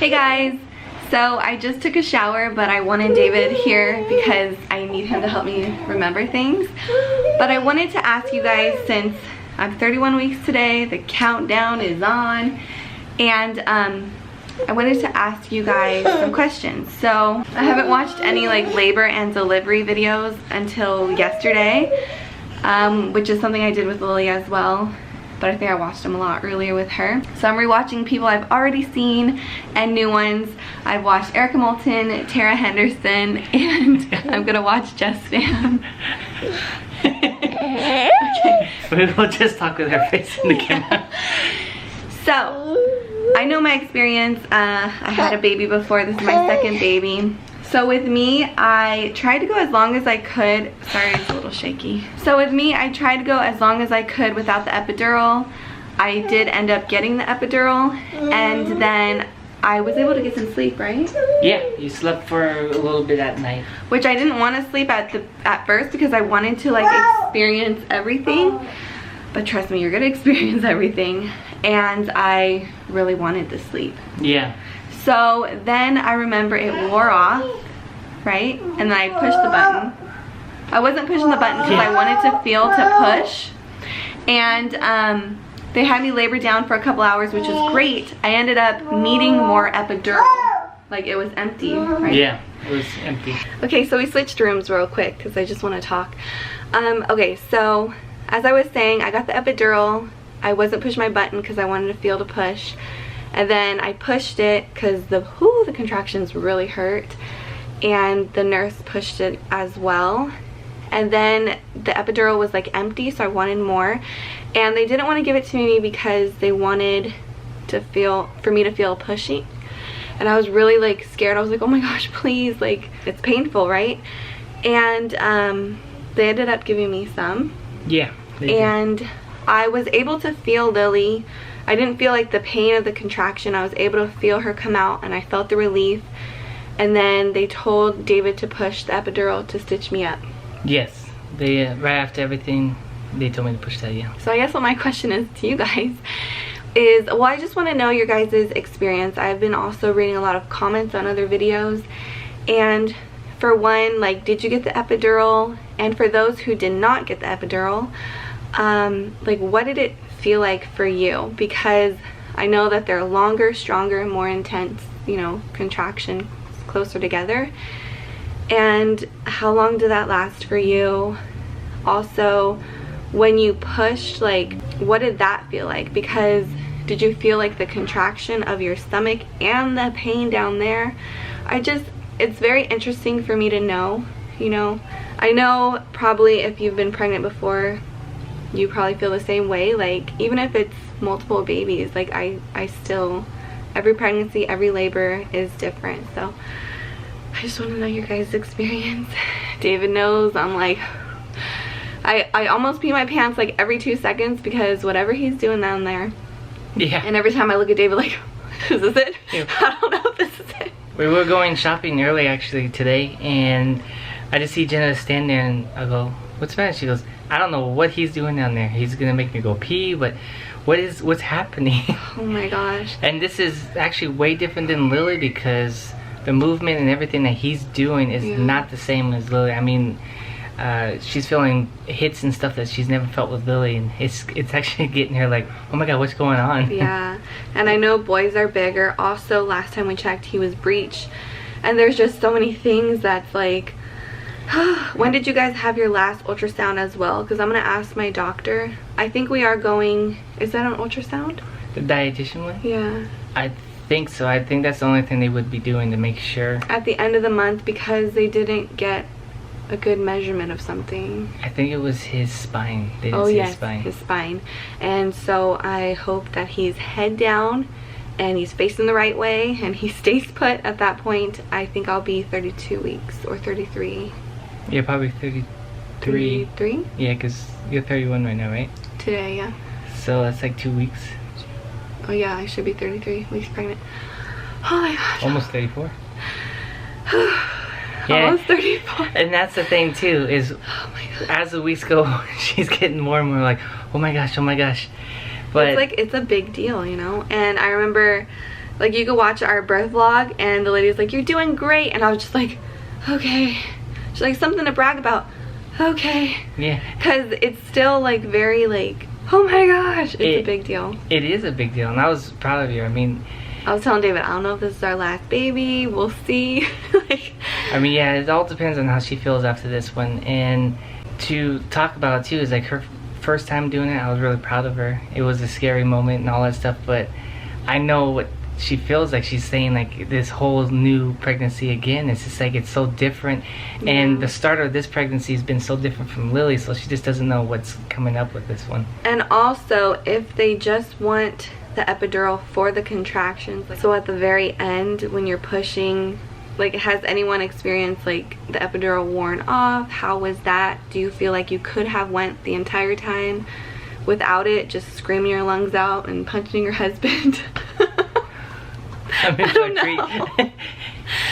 Hey guys, so I just took a shower, but I wanted David here because I need him to help me remember things. But I wanted to ask you guys, since I'm 31 weeks today, the countdown is on, and I wanted to ask you guys some questions. So I haven't watched any like labor and delivery videos until yesterday, which is something I did with Lily as well. But I think I watched them a lot earlier with her. So I'm rewatching people I've already seen and new ones. I've watched Erica Moulton, Tara Henderson, and I'm gonna watch Jess Pham. Okay. We'll just talk with her face in the camera. So, I know my experience. I had a baby before. This is my second baby. So with me, I tried to go as long as I could. Sorry, it's a little shaky. So with me, I tried to go as long as I could without the epidural. I did end up getting the epidural, and then I was able to get some sleep, right? Yeah, you slept for a little bit at night. Which I didn't want to sleep at first because I wanted to like experience everything. But trust me, you're gonna experience everything. And I really wanted to sleep. Yeah. So then I remember it wore off, right? And then I pushed the button. I wasn't pushing the button because I wanted to feel to push. And they had me labor down for a couple hours, which was great. I ended up needing more epidural. Like it was empty, right? Yeah, it was empty. Okay, so we switched rooms real quick because I just want to talk. Okay, so as I was saying, I got the epidural. I wasn't pushing my button because I wanted to feel to push. And then I pushed it because the contractions really hurt, and the nurse pushed it as well. And then the epidural was like empty, so I wanted more. And they didn't want to give it to me because they wanted for me to feel pushy. And I was really like scared. I was like, oh my gosh, please, like it's painful, right? And they ended up giving me some. Yeah. And I was able to feel Lily. I didn't feel like the pain of the contraction. I was able to feel her come out, and I felt the relief. And then they told David to push the epidural to stitch me up. Yes, they right after everything, they told me to push that. Yeah. So I guess what my question is to you guys is, well, I just want to know your guys' experience. I've been also reading a lot of comments on other videos, and for one, like, did you get the epidural? And for those who did not get the epidural, like, what did it feel like for you? Because I know that they're longer, stronger, more intense, you know, contractions closer together. And how long did that last for you? Also, when you pushed, like, what did that feel like? Because did you feel like the contraction of your stomach and the pain down there? It's very interesting for me to know, you know. I know probably if you've been pregnant before, you probably feel the same way. Like, even if it's multiple babies, like I still, every pregnancy, every labor is different. So I just want to know your guys' experience. David knows I'm like, I almost pee my pants like every 2 seconds because whatever he's doing down there. Yeah. And every time I look at David, like, is this it? Yeah. I don't know if this is it. We were going shopping early actually today, and I just see Jenna stand there, and I go, what's the matter? She goes, I don't know what he's doing down there. He's gonna make me go pee, but what's happening? Oh my gosh. And this is actually way different than Lily because the movement and everything that he's doing is not the same as Lily. I mean, she's feeling hits and stuff that she's never felt with Lily, and it's actually getting her like, oh my god, what's going on? Yeah, and I know boys are bigger. Also, last time we checked, he was breech, and there's just so many things that's like, when did you guys have your last ultrasound as well? Because I'm gonna ask my doctor. I think we are going, is that an ultrasound? The dietitian one? Yeah. I think so. I think that's the only thing they would be doing to make sure. At the end of the month, because they didn't get a good measurement of something. I think it was his spine. They didn't see his spine. His spine. And so I hope that he's head down and he's facing the right way and he stays put. At that point, I think I'll be 32 weeks or 33. Yeah, probably 33. 33? Yeah, because you're 31 right now, right? Today, yeah. So that's like 2 weeks. Oh yeah, I should be 33 weeks pregnant. Oh my gosh. Almost 34. Yeah. Almost 34. And that's the thing too, is oh my gosh, as the weeks go, she's getting more and more like, oh my gosh, oh my gosh. But it's like, it's a big deal, you know. And I remember Like, you could watch our birth vlog and the lady was like, you're doing great, and I was just like, okay. She's like, something to brag about. Okay. Yeah. Because it's still like very like, oh my gosh, it's a big deal. It is a big deal, and I was proud of you. I mean, I was telling David, I don't know if this is our last baby. We'll see. Like, I mean, yeah, it all depends on how she feels after this one. And to talk about it too is like her first time doing it. I was really proud of her. It was a scary moment and all that stuff, but I know what she feels like. She's saying like this whole new pregnancy again. It's just like it's so different, and the start of this pregnancy has been so different from Lily, so she just doesn't know what's coming up with this one. And also, if they just want the epidural for the contractions, so at the very end when you're pushing, like, has anyone experienced like the epidural worn off? How was that? Do you feel like you could have went the entire time without it, just screaming your lungs out and punching your husband? I don't know.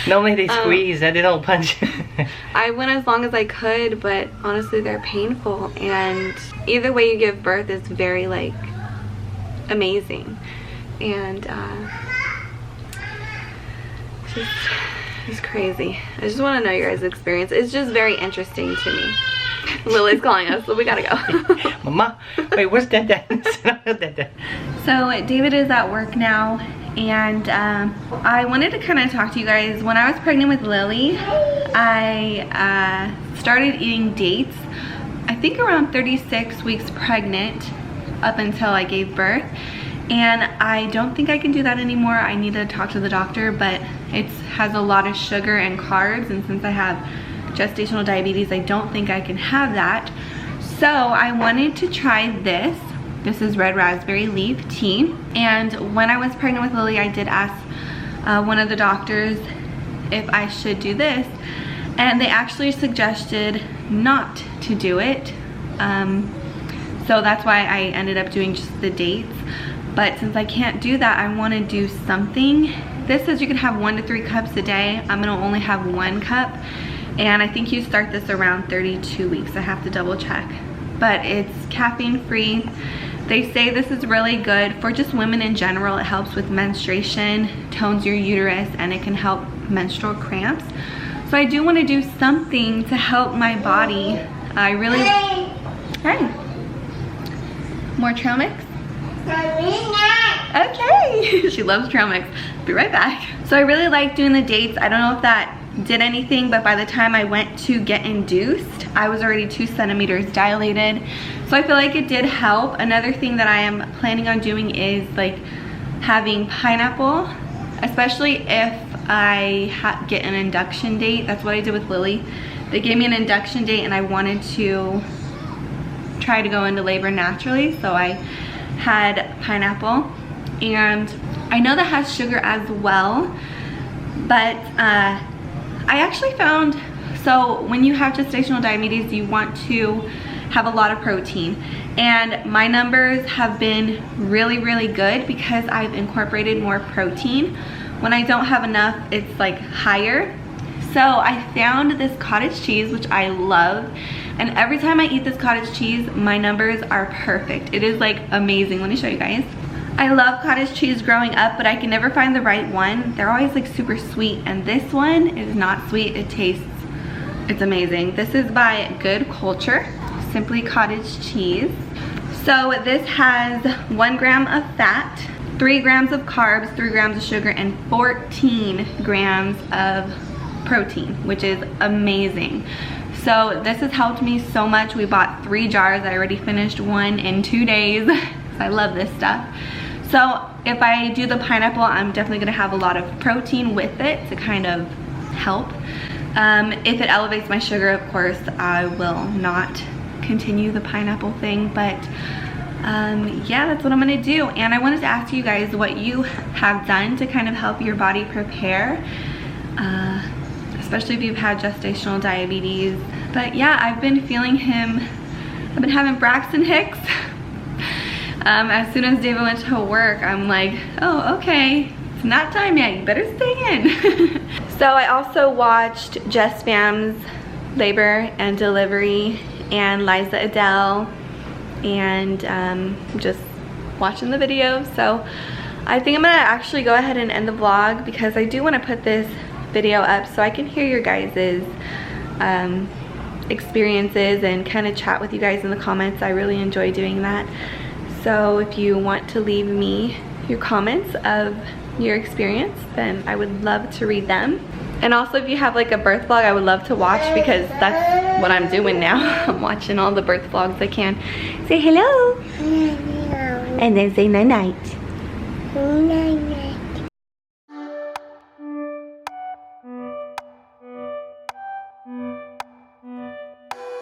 Normally they squeeze, they don't punch. I went as long as I could, but honestly they're painful, and either way you give birth is very like amazing, and it's crazy. I just want to know your guys' experience. It's just very interesting to me. Lily's calling us, so we gotta go. Mama, wait, where's Dad? So David is at work now, and I wanted to kind of talk to you guys. When I was pregnant with Lily, I started eating dates, I think around 36 weeks pregnant, up until I gave birth. And I don't think I can do that anymore. I need to talk to the doctor, but it has a lot of sugar and carbs, and since I have gestational diabetes, I don't think I can have that. So I wanted to try this. This is red raspberry leaf tea. And when I was pregnant with Lily, I did ask one of the doctors if I should do this, and they actually suggested not to do it. So that's why I ended up doing just the dates. But since I can't do that, I want to do something. This says you can have 1 to 3 cups a day. I'm gonna only have 1 cup, and I think you start this around 32 weeks. I have to double check, but it's caffeine free. They say this is really good for just women in general. It helps with menstruation, tones your uterus, and it can help menstrual cramps. So I do want to do something to help my body. I really... Hey. More trail mix? Okay. She loves trail mix. Be right back. So I really like doing the dates. I don't know if that did anything, but by the time I went to get induced, I was already 2 centimeters dilated. So I feel like it did help. Another thing that I am planning on doing is like having pineapple, especially if I get an induction date. That's what I did with Lily. They gave me an induction date and I wanted to try to go into labor naturally, so I had pineapple. And I know that has sugar as well, but I actually found, so when you have gestational diabetes, you want to have a lot of protein, and my numbers have been really, really good because I've incorporated more protein. When I don't have enough, it's like higher. So I found this cottage cheese, which I love, and every time I eat this cottage cheese, my numbers are perfect. It is like amazing. Let me show you guys. I love cottage cheese growing up, but I can never find the right one. They're always like super sweet, and this one is not sweet. It tastes, it's amazing. This is by Good Culture, Simply Cottage Cheese. So this has 1 gram of fat, 3 grams of carbs, 3 grams of sugar, and 14 grams of protein, which is amazing. So this has helped me so much. We bought 3 jars. I already finished 1 in 2 days. I love this stuff. So if I do the pineapple, I'm definitely gonna have a lot of protein with it to kind of help. If it elevates my sugar, of course, I will not continue the pineapple thing, but yeah, that's what I'm gonna do. And I wanted to ask you guys what you have done to kind of help your body prepare, especially if you've had gestational diabetes. But yeah, I've been feeling him. I've been having Braxton Hicks. As soon as David went to work, I'm like, oh, okay, it's not time yet, you better stay in. So I also watched Jess Fam's labor and delivery and Liza Adele, and just watching the video. So I think I'm gonna actually go ahead and end the vlog because I do want to put this video up so I can hear your guys's experiences and kind of chat with you guys in the comments. I really enjoy doing that. So if you want to leave me your comments of your experience, then I would love to read them. And also if you have like a birth vlog, I would love to watch because that's what I'm doing now. I'm watching all the birth vlogs I can. Say hello. And then say night night.